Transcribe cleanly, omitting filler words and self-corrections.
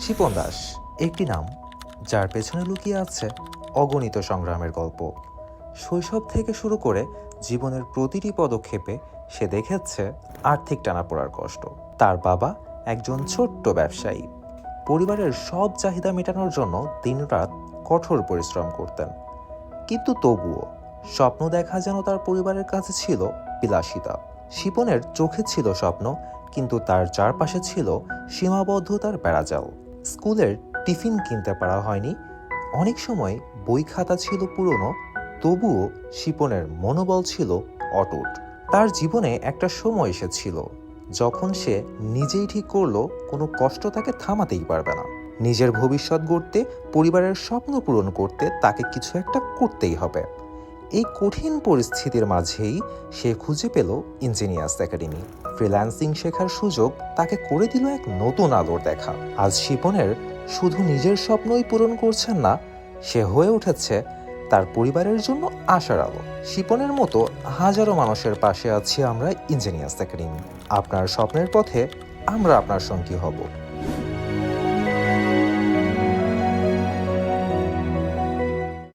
শিপন দাস একটি নাম, যার পেছনে লুকিয়ে আছে অগণিত সংগ্রামের গল্প। শৈশব থেকে শুরু করে জীবনের প্রতিটি পদক্ষেপে সে দেখেছে আর্থিক টানাপোড়ার কষ্ট। তার বাবা একজন ছোট্ট ব্যবসায়ী, পরিবারের সব চাহিদা মেটানোর জন্য দিনরাত কঠোর পরিশ্রম করতেন। কিন্তু তবুও স্বপ্ন দেখা যেন তার পরিবারের কাছে ছিল বিলাসিতা। শিপনের চোখে ছিল স্বপ্ন, কিন্তু তার চারপাশে ছিল সীমাবদ্ধতার বেড়াজাল। স্কুলের টিফিন কিনতে পারা হয়নি, অনেক সময় বই খাতা ছিল পুরনো, তবুও শিপনের মনোবল ছিল অটুট। তার জীবনে একটা সময় এসেছিল যখন সে নিজেই ঠিক করলো কোনো কষ্ট তাকে থামাতেই পারবে না। নিজের ভবিষ্যৎ গড়তে, পরিবারের স্বপ্ন পূরণ করতে তাকে কিছু একটা করতেই হবে। এই কঠিন পরিস্থিতির মাঝেই সে খুঁজে পেল ইঞ্জিনিয়ার্স একাডেমি। ফ্রিল্যান্সিং শেখার সুযোগ তাকে করে দিল এক নতুন আলোর দেখা। আজ শিপনের শুধু নিজের স্বপ্নই পূরণ করছেন না, সে হয়ে উঠেছে তার পরিবারের জন্য আশার আলো। শিপনের মতো হাজারো মানুষের পাশে আছি আমরা ইঞ্জিনিয়ার্স একাডেমি। আপনার স্বপ্নের পথে আমরা আপনার সঙ্গী হব।